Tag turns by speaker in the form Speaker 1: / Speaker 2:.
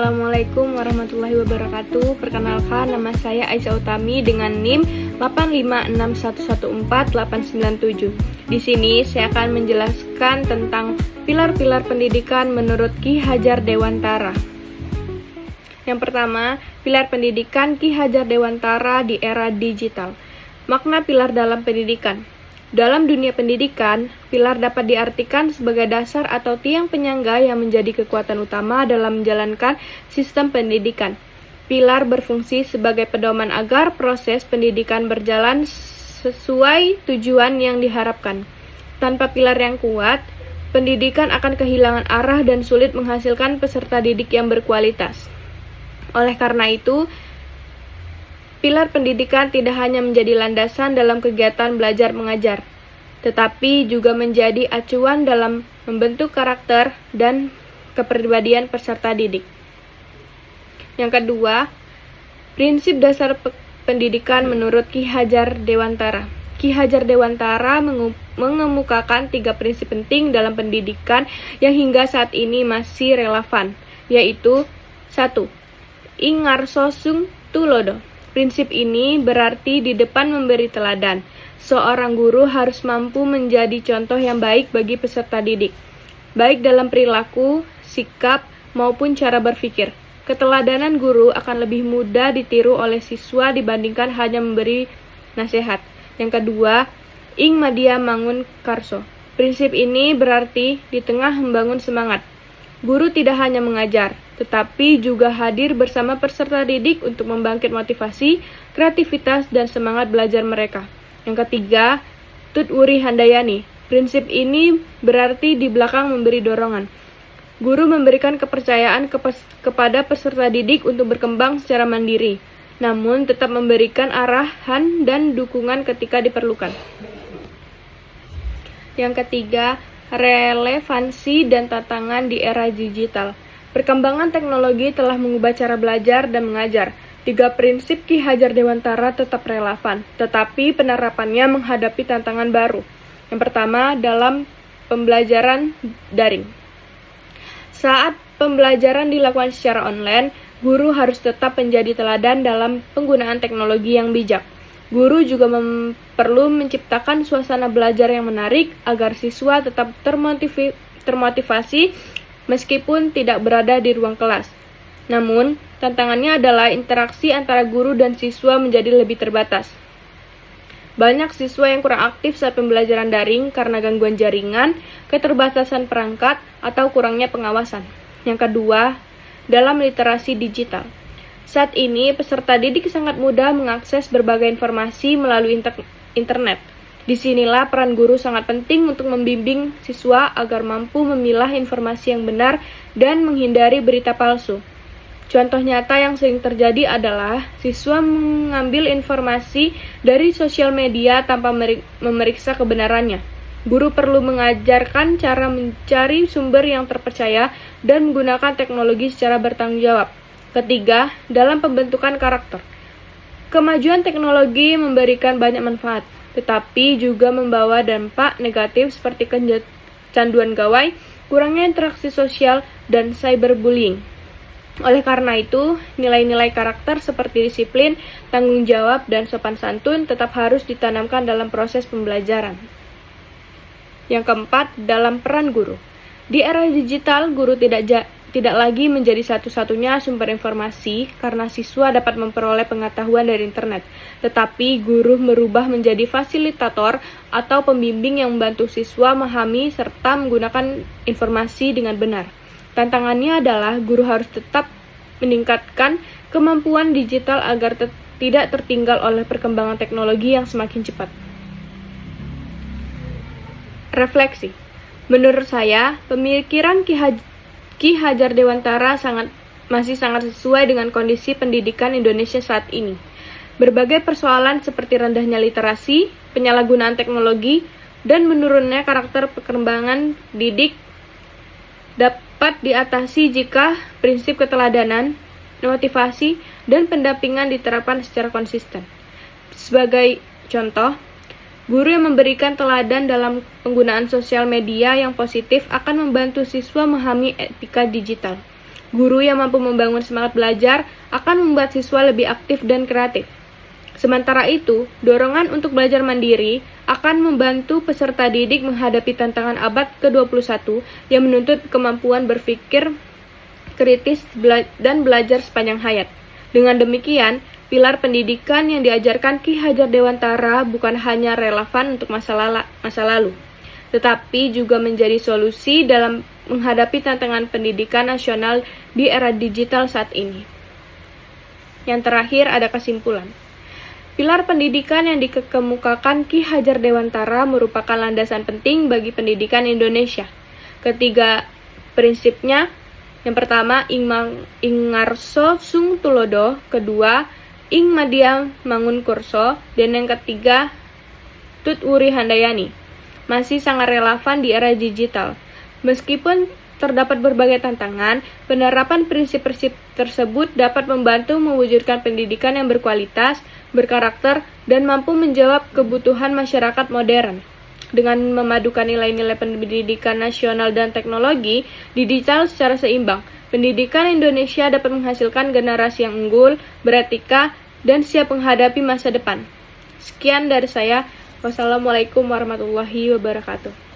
Speaker 1: Assalamualaikum warahmatullahi wabarakatuh. Perkenalkan, nama saya Aisyah Utami dengan NIM 856114897. Di sini saya akan menjelaskan tentang pilar-pilar pendidikan menurut Ki Hajar Dewantara. Yang pertama, pilar pendidikan Ki Hajar Dewantara di era digital. Makna pilar dalam pendidikan. Dalam dunia pendidikan, pilar dapat diartikan sebagai dasar atau tiang penyangga yang menjadi kekuatan utama dalam menjalankan sistem pendidikan. Pilar berfungsi sebagai pedoman agar proses pendidikan berjalan sesuai tujuan yang diharapkan. Tanpa pilar yang kuat, pendidikan akan kehilangan arah dan sulit menghasilkan peserta didik yang berkualitas. Oleh karena itu, pilar pendidikan tidak hanya menjadi landasan dalam kegiatan belajar mengajar, tetapi juga menjadi acuan dalam membentuk karakter dan kepribadian peserta didik. Yang kedua, prinsip dasar pendidikan menurut Ki Hajar Dewantara. Ki Hajar Dewantara mengemukakan 3 prinsip penting dalam pendidikan yang hingga saat ini masih relevan, yaitu 1. Ing ngarso sung tulodo. Prinsip ini berarti di depan memberi teladan. Seorang guru harus mampu menjadi contoh yang baik bagi peserta didik, baik dalam perilaku, sikap, maupun cara berpikir. Keteladanan guru akan lebih mudah ditiru oleh siswa dibandingkan hanya memberi nasihat. Yang kedua, ing madya mangun karso. Prinsip ini berarti di tengah membangun semangat. Guru tidak hanya mengajar, tetapi juga hadir bersama peserta didik untuk membangkit motivasi, kreativitas, dan semangat belajar mereka. Yang ketiga, tut wuri handayani. Prinsip ini berarti di belakang memberi dorongan. Guru memberikan kepercayaan kepada peserta didik untuk berkembang secara mandiri, namun tetap memberikan arahan dan dukungan ketika diperlukan. Yang ketiga, relevansi dan tantangan di era digital. Perkembangan teknologi telah mengubah cara belajar dan mengajar. 3 prinsip Ki Hajar Dewantara tetap relevan, tetapi penerapannya menghadapi tantangan baru. Yang pertama, dalam pembelajaran daring. Saat pembelajaran dilakukan secara online, guru harus tetap menjadi teladan dalam penggunaan teknologi yang bijak. Guru juga perlu menciptakan suasana belajar yang menarik agar siswa tetap termotivasi meskipun tidak berada di ruang kelas. Namun, tantangannya adalah interaksi antara guru dan siswa menjadi lebih terbatas. Banyak siswa yang kurang aktif saat pembelajaran daring karena gangguan jaringan, keterbatasan perangkat, atau kurangnya pengawasan. Yang kedua, dalam literasi digital. Saat ini, peserta didik sangat mudah mengakses berbagai informasi melalui internet. Disinilah peran guru sangat penting untuk membimbing siswa agar mampu memilah informasi yang benar dan menghindari berita palsu. Contoh nyata yang sering terjadi adalah siswa mengambil informasi dari sosial media tanpa memeriksa kebenarannya. Guru perlu mengajarkan cara mencari sumber yang terpercaya dan menggunakan teknologi secara bertanggung jawab. Ketiga, dalam pembentukan karakter. Kemajuan teknologi memberikan banyak manfaat, tetapi juga membawa dampak negatif seperti kecanduan gawai, kurangnya interaksi sosial, dan cyberbullying. Oleh karena itu, nilai-nilai karakter seperti disiplin, tanggung jawab, dan sopan santun tetap harus ditanamkan dalam proses pembelajaran. Yang keempat, dalam peran guru. Di era digital, guru tidak lagi menjadi satu-satunya sumber informasi karena siswa dapat memperoleh pengetahuan dari internet. Tetapi guru berubah menjadi fasilitator atau pembimbing yang membantu siswa memahami serta menggunakan informasi dengan benar. Tantangannya adalah guru harus tetap meningkatkan kemampuan digital agar tidak tertinggal oleh perkembangan teknologi yang semakin cepat. Refleksi. Menurut saya, pemikiran Ki Hajar Dewantara masih sangat sesuai dengan kondisi pendidikan Indonesia saat ini. Berbagai persoalan seperti rendahnya literasi, penyalahgunaan teknologi, dan menurunnya karakter perkembangan didik dapat diatasi jika prinsip keteladanan, motivasi, dan pendampingan diterapkan secara konsisten. Sebagai contoh, guru yang memberikan teladan dalam penggunaan sosial media yang positif akan membantu siswa memahami etika digital. Guru yang mampu membangun semangat belajar akan membuat siswa lebih aktif dan kreatif. Sementara itu, dorongan untuk belajar mandiri akan membantu peserta didik menghadapi tantangan abad ke-21 yang menuntut kemampuan berpikir kritis dan belajar sepanjang hayat. Dengan demikian, pilar pendidikan yang diajarkan Ki Hajar Dewantara bukan hanya relevan untuk masa lalu, tetapi juga menjadi solusi dalam menghadapi tantangan pendidikan nasional di era digital saat ini. Yang terakhir ada kesimpulan. Pilar pendidikan yang dikemukakan Ki Hajar Dewantara merupakan landasan penting bagi pendidikan Indonesia. Ketiga prinsipnya, yang pertama Ing Ngarso Sung Tulodo, kedua Ing Madya Mangunkurso, dan yang ketiga Tut Wuri Handayani. Masih sangat relevan di era digital. Meskipun terdapat berbagai tantangan, penerapan prinsip-prinsip tersebut dapat membantu mewujudkan pendidikan yang berkualitas, berkarakter, dan mampu menjawab kebutuhan masyarakat modern. Dengan memadukan nilai-nilai pendidikan nasional dan teknologi digital secara seimbang, pendidikan Indonesia dapat menghasilkan generasi yang unggul, beretika, dan siap menghadapi masa depan. Sekian dari saya. Wassalamualaikum warahmatullahi wabarakatuh.